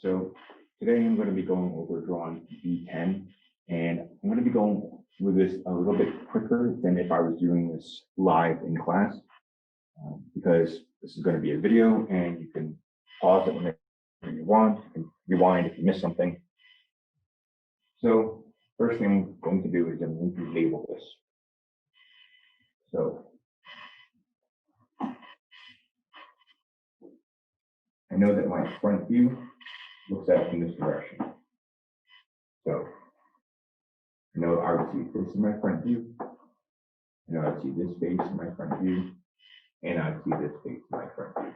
So today I'm going to be going over Drawn V10, and I'm going to be going through this a little bit quicker than if I was doing this live in class, because this is going to be a video and you can pause it whenever you want, you can rewind if you miss something. So first thing I'm going to do is I'm going to label this. So I know that my front view looks out in this direction. So I know I would see this in my front view. I know I'd see this face in my front view, and I'd see this face in my front view.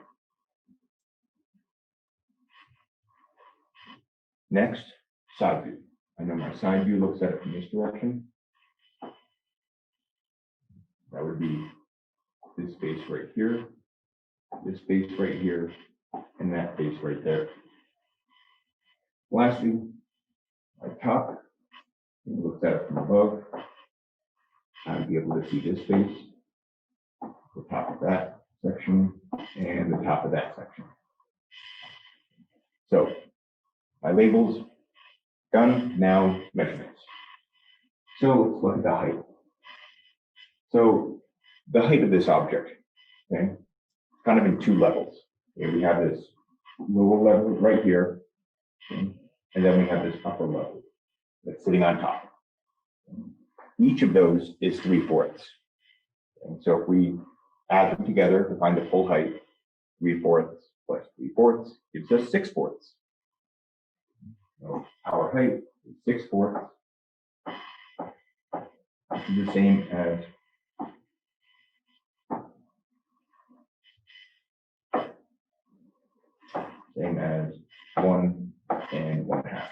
Next, side view. I know my side view looks at it from this direction. That would be this face right here, this face right here, and that face right there. Lastly, my top looks at it from above. I would be able to see this face, the top of that section, and the top of that section. So my labels done, now measurements. So let's look at the height. So the height of this object, okay, kind of in two levels. Okay, we have this lower level right here, okay, and then we have this upper level that's sitting on top. Each of those is 3/4. And so if we add them together to find the full height, 3/4 plus 3/4 gives us 6/4. So our height is 6/4, which is the same as 1 and 1/2.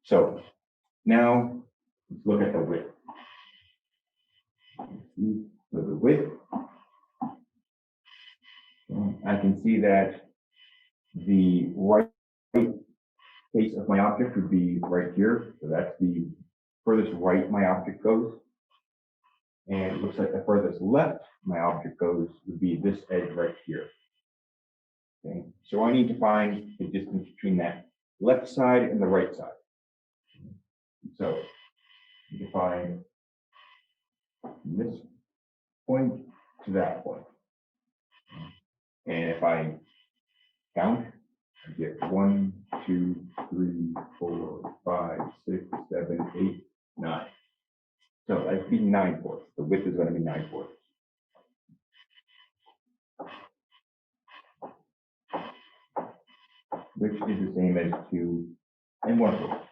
So now let's look at the width. So the width, I can see that the right face of my object would be right here. So that's the furthest right my object goes. And it looks like the furthest left my object goes would be this edge right here. Okay, so I need to find the distance between that left side and the right side. So I need to find this point to that point. And if I count, I get 1, 2, 3, 4, 5, 6, 7, 8, 9. So that'd be 9/4. The width is going to be 9/4. Which is the same as 2 and 1/4.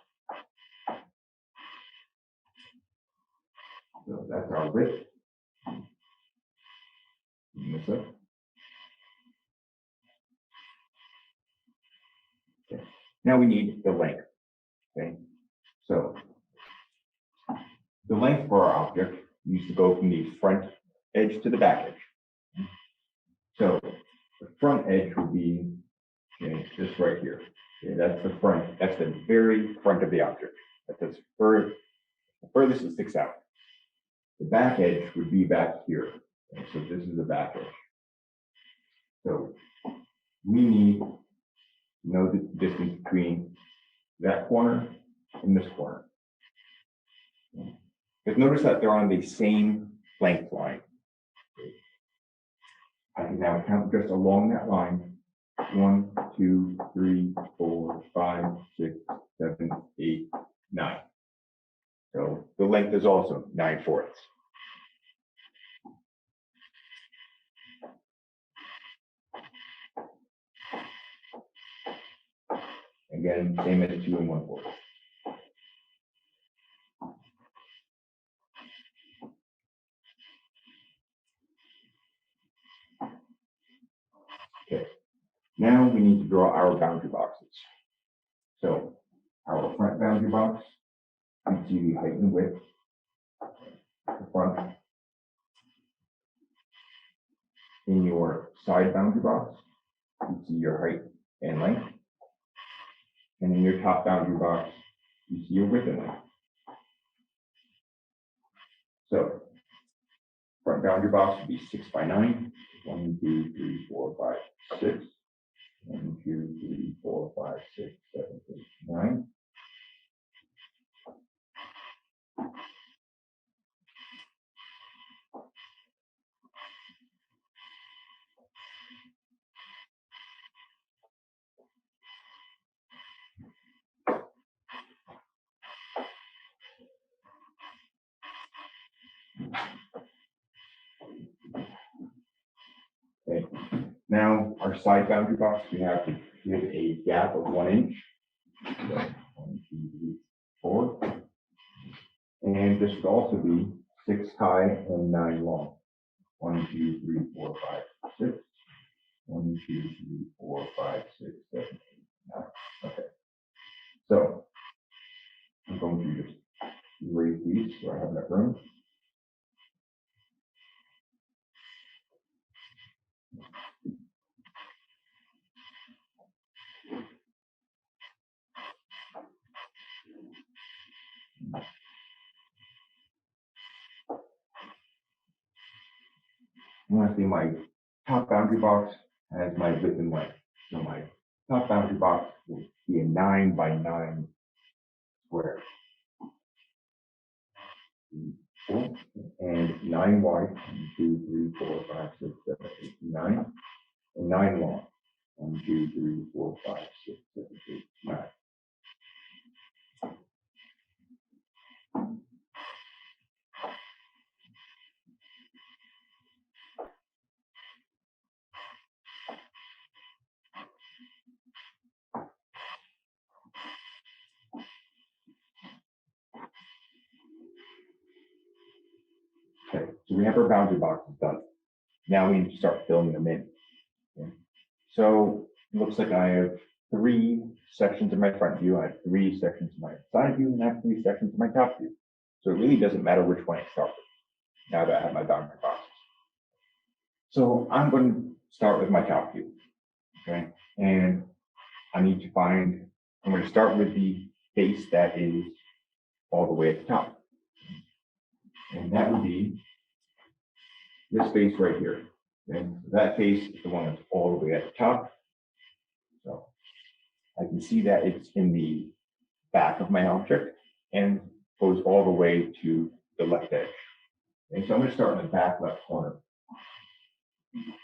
So that's our width. This up. Okay. Now we need the length. Okay. So the length for our object needs to go from the front edge to the back edge. So the front edge would be, okay, this right here. Okay, that's the front. That's the very front of the object. That's the furthest it sticks out. The back edge would be back here. Okay, so this is the back edge. So we need to know the distance between that corner and this corner. Because notice that they're on the same length line. I can now count just along that line. 1, 2, 3, 4, 5, 6, 7, 8, 9. So the length is also 9/4. Again, same as 2 and 1/4. Okay. Now we need to draw our boundary boxes. So our front boundary box, we see the height and width. The front. In your side boundary box, you see your height and length. And in your top boundary box, you see your width and length. So front boundary box would be 6 by 9. 1, 2, 3, 4, 5, 6. 1, 2, 2, 3, 4, 5, 6, 7, 8, 9. Okay. Now our side boundary box, we have to give a gap of 1 inch. So 1, 2, 3, 4. And this would also be 6 high and 9 long. 1, 2, 3, 4, 5, 6. 1, 2, 3, 4, 5, 6, 7, 8, 9. Okay. So I'm going to just erase these so I have enough room. And lastly, my top boundary box has my width and length. So my top boundary box will be a 9 by 9 square. 4 and 9 wide. 1, 2, 3, 4, 5, 6, 7, 8, 9. And 9 long. 1, 2, 3, 4, 5, 6, 7, 8, 9. Okay, so we have our boundary boxes done. Now we need to start filling them in. Okay. So it looks like I have 3 sections in my front view, I have 3 sections in my side view, and I have 3 sections in my top view. So it really doesn't matter which one I start with now that I have my boundary boxes. So I'm going to start with my top view. Okay, and I need to find, I'm going to start with the face that is all the way at the top. And that would be this face right here. Okay, so that face is the one that's all the way at the top. So I can see that it's in the back of my object and goes all the way to the left edge. And so I'm going to start in the back left corner.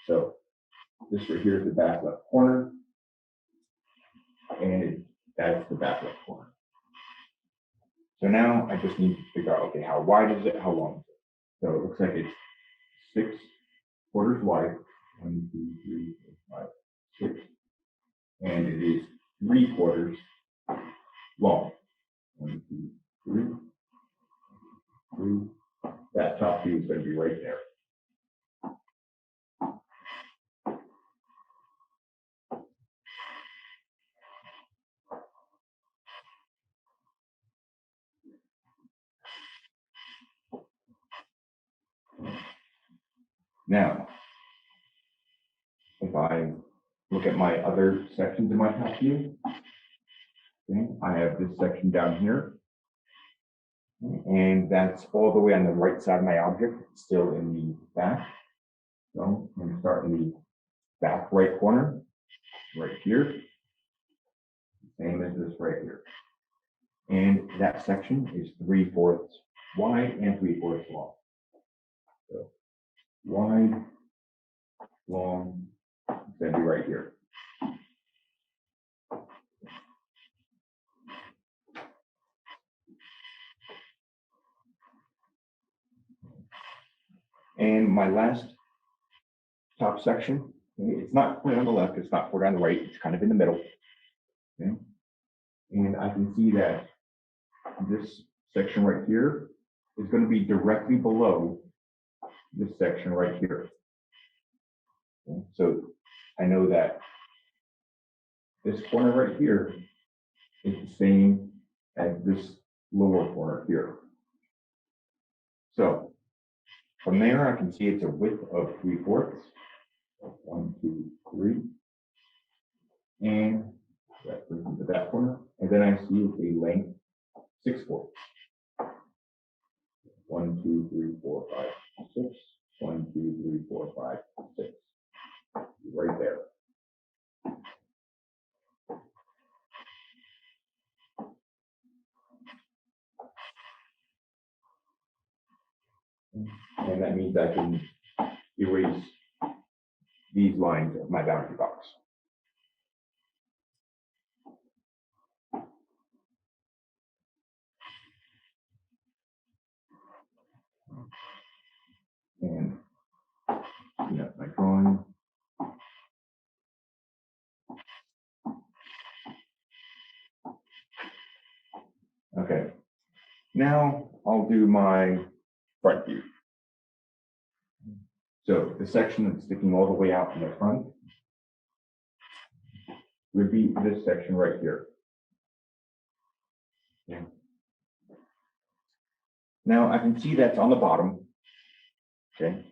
So this right here is the back left corner, and that's the back left corner. So now I just need to figure out, okay, how wide is it? How long is it? So it looks like it's 6 quarters wide. 1, 2, 3, 4, 5, 6. And it is 3 quarters long. 1, 2, 3. That top view is going to be right there. Now, if I look at my other sections in my top view, okay, I have this section down here, and that's all the way on the right side of my object, still in the back. So I'm going to start in the back right corner, right here, same as this right here. And that section is 3/4 wide and 3/4 long. So wide, long, it's going to be right here. And my last top section, it's not quite on the left, it's not quite on the right, it's kind of in the middle. Okay. And I can see that this section right here is going to be directly below this section right here. Okay. So I know that this corner right here is the same as this lower corner here. So from there, I can see it's a width of 3/4. 1, 2, 3. And that brings me to that corner. And then I see it's a length 6/4. 1, 2, 3, 4, 5, 6. 1, 2, 3, 4, 5, 6. Right there. And that means I can erase these lines of my boundary box. And my drawing. Okay, now I'll do my front view. So the section that's sticking all the way out in the front would be this section right here. Okay. Now I can see that's on the bottom. Okay.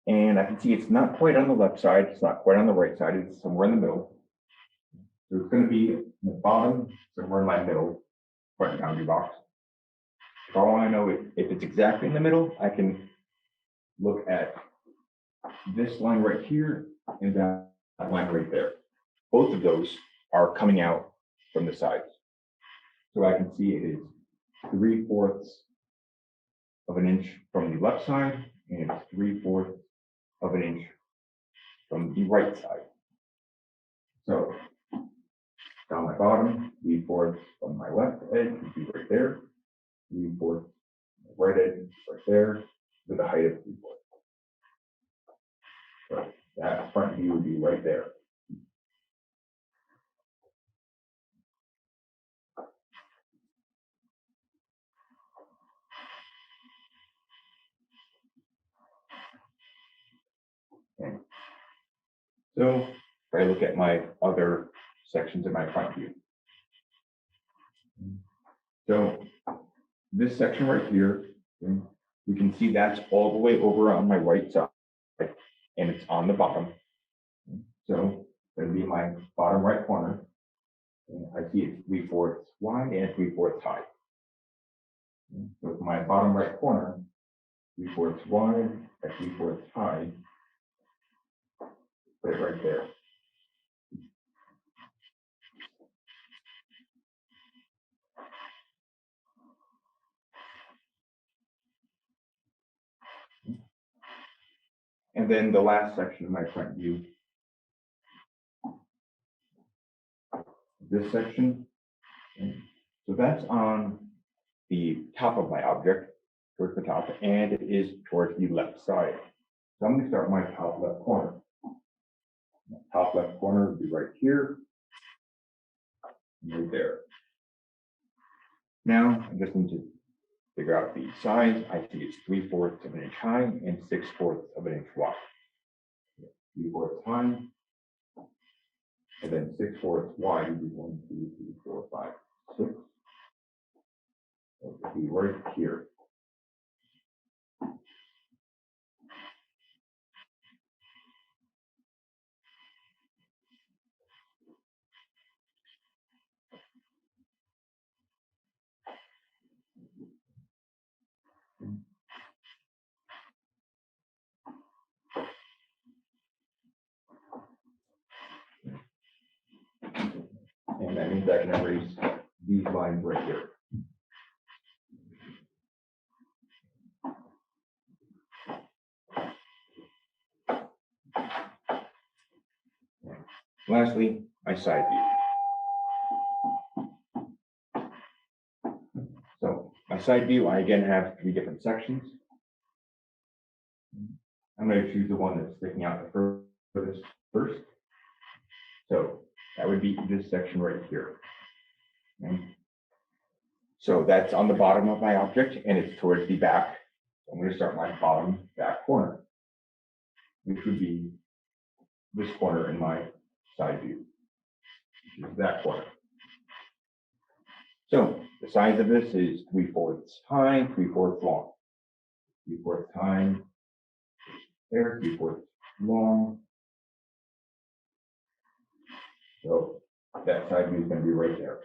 And I can see it's not quite on the left side, it's not quite on the right side, it's somewhere in the middle. So it's going to be in the bottom, somewhere in my middle, front boundary box. For all I know, if it's exactly in the middle, I can look at this line right here and that line right there. Both of those are coming out from the sides. So I can see it is 3/4 of an inch from the left side, and it's 3/4 of an inch from the right side. So down my bottom, 3/4 from my left edge would be right there. 3/4 right edge right there, with a height of 3/4. So that front view would be right there. Okay. So if I look at my other sections of my front view. So this section right here, okay, we can see that's all the way over on my right side, and it's on the bottom. So that'd be my bottom right corner. And I see it's 3/4 wide and 3/4 high. So for my bottom right corner, 3/4 wide at 3/4 high, put it right there. And then the last section of my front view, this section, so that's on the top of my object, towards the top, and it is towards the left side. So I'm going to start my top left corner. Top left corner would be right here, and right there. Now I just need to figure out the size. I see it's 3/4 of an inch high and 6/4 of an inch wide. 3/4 high, and then 6/4 wide would be 1, 2, 3, 4, 5, 6. It would be right here. And that means I can erase these lines right here. Lastly, my side view. So my side view, I again have 3 different sections. I'm going to choose the one that's sticking out the furthest first. So that would be this section right here. Okay. So that's on the bottom of my object and it's towards the back. I'm going to start my bottom back corner, which would be this corner in my side view, which is that corner. So the size of this is 3/4 high, 3/4 long. 3/4 high, there, 3/4 long. So that side view is going to be right there.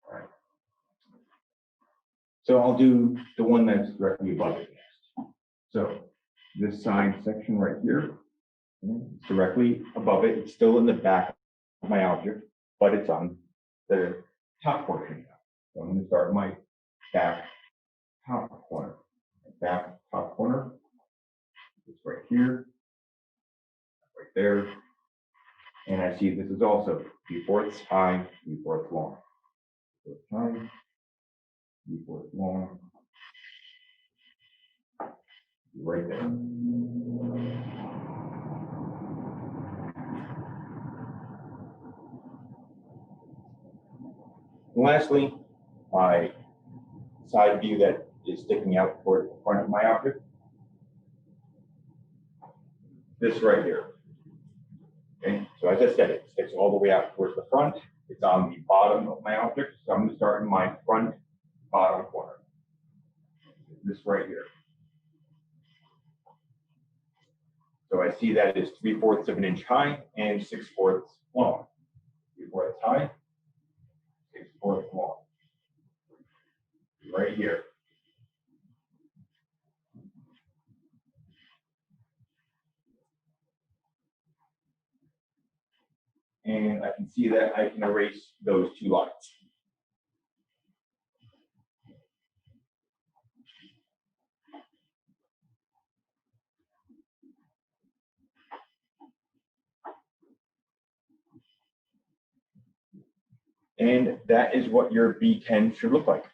All right. So I'll do the one that's directly above it next. So this side section right here, It's directly above it. It's still in the back of my object, but it's on the top portion now. So I'm going to start my back top corner. Back top corner. It's right here, right there. And I see this is also 3/4 high, 3/4 long. 3/4 high, 3/4 long. Right there. And lastly, my side view that is sticking out toward the front of my object. This right here. Okay, so as I said, it sticks all the way out towards the front. It's on the bottom of my object, so I'm going to start in my front bottom corner. This right here. So I see that is 3/4 of an inch high and 6/4 long. 3/4 high, 6/4 long. Right here. And I can see that I can erase those two lines. And that is what your B10 should look like.